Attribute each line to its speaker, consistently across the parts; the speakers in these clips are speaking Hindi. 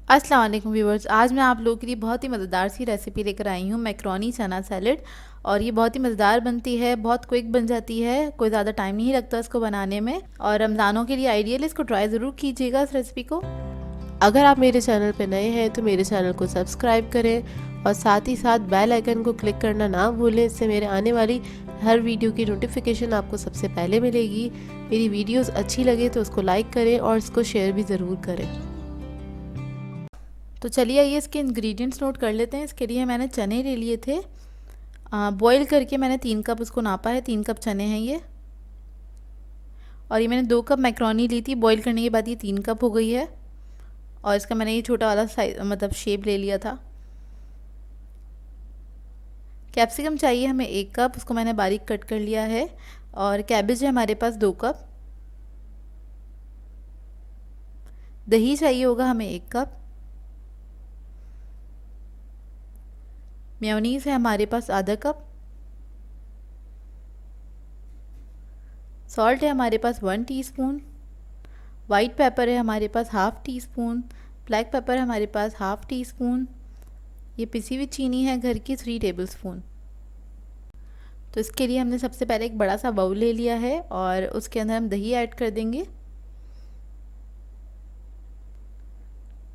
Speaker 1: अस्सलाम वालेकुम व्यूवर्स। आज मैं आप लोगों के लिए बहुत ही मज़ेदार सी रेसिपी लेकर आई हूँ, मैक्रोनी चना सैलेड। और ये बहुत ही मज़ेदार बनती है, बहुत क्विक बन जाती है, कोई ज़्यादा टाइम नहीं लगता इसको बनाने में और रमज़ानों के लिए आइडियल। इसको ट्राई ज़रूर कीजिएगा इस रेसिपी को।
Speaker 2: अगर आप मेरे चैनल पर नए हैं तो मेरे चैनल को सब्सक्राइब करें और साथ ही साथ बेल आइकन को क्लिक करना ना भूलें। इससे मेरे आने वाली हर वीडियो की नोटिफिकेशन आपको सबसे पहले मिलेगी। मेरी वीडियोस अच्छी लगे तो उसको लाइक करें और इसको शेयर भी ज़रूर करें।
Speaker 1: तो चलिए आइए इसके इंग्रेडिएंट्स नोट कर लेते हैं। इसके लिए मैंने चने ले लिए थे, बॉईल करके मैंने 3 कप उसको नापा है। 3 कप चने हैं ये। और ये मैंने 2 कप मैक्रोनी ली थी, बॉईल करने के बाद ये 3 कप हो गई है। और इसका मैंने ये छोटा वाला साइज मतलब शेप ले लिया था। कैप्सिकम चाहिए हमें 1 कप, उसको मैंने बारीक कट कर लिया है। और कैबेज है हमारे पास 2 कप। दही चाहिए होगा हमें 1 कप। मेयोनीज़ है हमारे पास आधा कप। सॉल्ट है हमारे पास 1 टीस्पून। वाइट पेपर है हमारे पास half teaspoon. Black pepper हमारे पास हाफ़ टी स्पून। ये पिसी हुई चीनी है घर की 3 टेबलस्पून। तो इसके लिए हमने सबसे पहले एक बड़ा सा बाउल ले लिया है और उसके अंदर हम दही ऐड कर देंगे।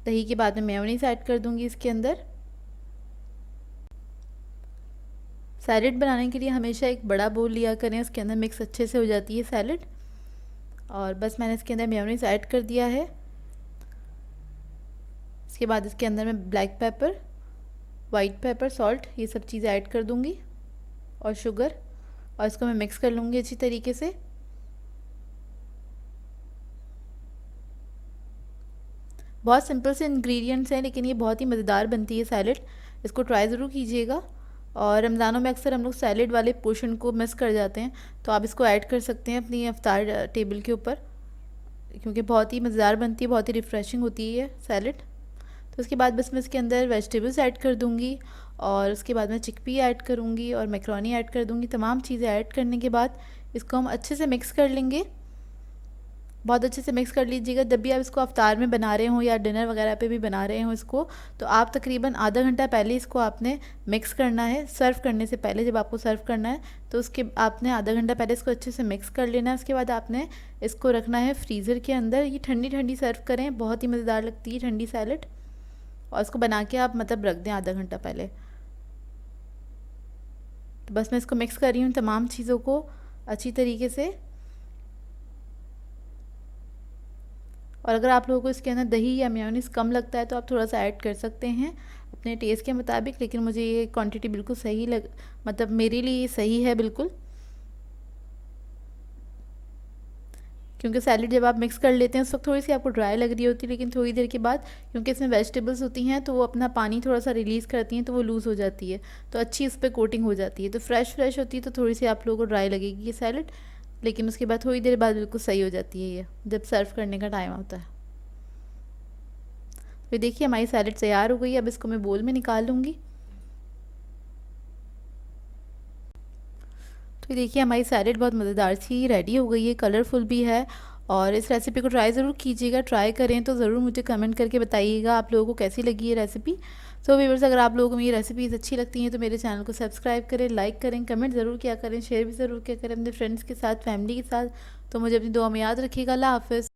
Speaker 1: दही के बाद में मेयोनीज़ ऐड कर दूंगी इसके अंदर। सैलेड बनाने के लिए हमेशा एक बड़ा बाउल लिया करें, उसके अंदर मिक्स अच्छे से हो जाती है सैलेड। और बस मैंने इसके अंदर मेयोनीज़ ऐड कर दिया है। इसके बाद इसके अंदर मैं black pepper, white paper, salt, ये सब चीज़ें ऐड कर दूंगी और शुगर। और इसको मैं मिक्स कर लूँगी अच्छी तरीके से। बहुत सिंपल से इंग्रेडिएंट्स हैं लेकिन ये बहुत ही मज़ेदार बनती है सैलेड। इसको ट्राई ज़रूर कीजिएगा। और रमज़ानों में अक्सर हम लोग सैलेड वाले पोर्शन को मिस कर जाते हैं, तो आप इसको ऐड कर सकते हैं अपनी इफ्तार टेबल के ऊपर, क्योंकि बहुत ही मज़ेदार बनती है, बहुत ही रिफ़्रेशिंग होती है सैलेड। तो उसके बाद बस मैं इसके अंदर वेजिटेबल्स ऐड कर दूँगी और उसके बाद मैं चिकपी ऐड करूँगी और मैक्रोनी ऐड कर दूँगी। तमाम चीज़ें ऐड करने के बाद इसको हम अच्छे से मिक्स कर लेंगे। बहुत अच्छे से मिक्स कर लीजिएगा। जब भी आप इसको अफ्तार में बना रहे हों या डिनर वगैरह पे भी बना रहे हों इसको, तो आप तकरीबन आधा घंटा पहले इसको आपने मिक्स करना है। सर्व करने से पहले, जब आपको सर्व करना है तो उसके आपने आधा घंटा पहले इसको अच्छे से मिक्स कर लेना है। उसके बाद आपने इसको रखना है फ्रीज़र के अंदर। ये ठंडी ठंडी सर्व करें, बहुत ही मज़ेदार लगती है ठंडी सैलड। और इसको बना के आप मतलब रख दें आधा घंटा पहले। तो बस मैं इसको मिक्स कर रही हूँ तमाम चीज़ों को अच्छी तरीके से। और अगर आप लोगों को इसके अंदर दही या मेयोनीज़ कम लगता है तो आप थोड़ा सा ऐड कर सकते हैं अपने टेस्ट के मुताबिक, लेकिन मुझे ये क्वांटिटी बिल्कुल सही मतलब मेरे लिए ये सही है बिल्कुल। क्योंकि सैलेड जब आप मिक्स कर लेते हैं उस वक्त थोड़ी सी आपको ड्राई लग रही होती है, लेकिन थोड़ी देर के बाद क्योंकि इसमें वेजिटेबल्स होती हैं तो वो अपना पानी थोड़ा सा रिलीज़ करती हैं, तो वो लूज़ हो जाती है, तो अच्छी उस पर कोटिंग हो जाती है। तो फ्रेश होती है तो थोड़ी सी आप लोगों को ड्राई लगेगी ये सैलेड, लेकिन उसके बाद थोड़ी देर बाद बिल्कुल सही हो जाती है ये जब सर्व करने का टाइम होता है। तो देखिए हमारी सैलेड तैयार हो गई है। अब इसको मैं बोल में निकाल लूँगी। तो देखिए हमारी सैलेड बहुत मज़ेदार सी रेडी हो गई है, कलरफुल भी है। और इस रेसिपी को ट्राई ज़रूर कीजिएगा। ट्राई करें तो ज़रूर मुझे कमेंट करके बताइएगा आप लोगों को कैसी लगी ये रेसिपी। सो व्यूअर्स, अगर आप लोगों को मेरी रेसिपीज़ अच्छी लगती हैं तो मेरे चैनल को सब्सक्राइब करें, लाइक करें, कमेंट ज़रूर किया करें, शेयर भी ज़रूर किया करें अपने फ्रेंड्स के साथ, फैमिली के साथ। तो मुझे अपनी दुआ में याद रखिएगा। अल्लाह हाफ़िज़।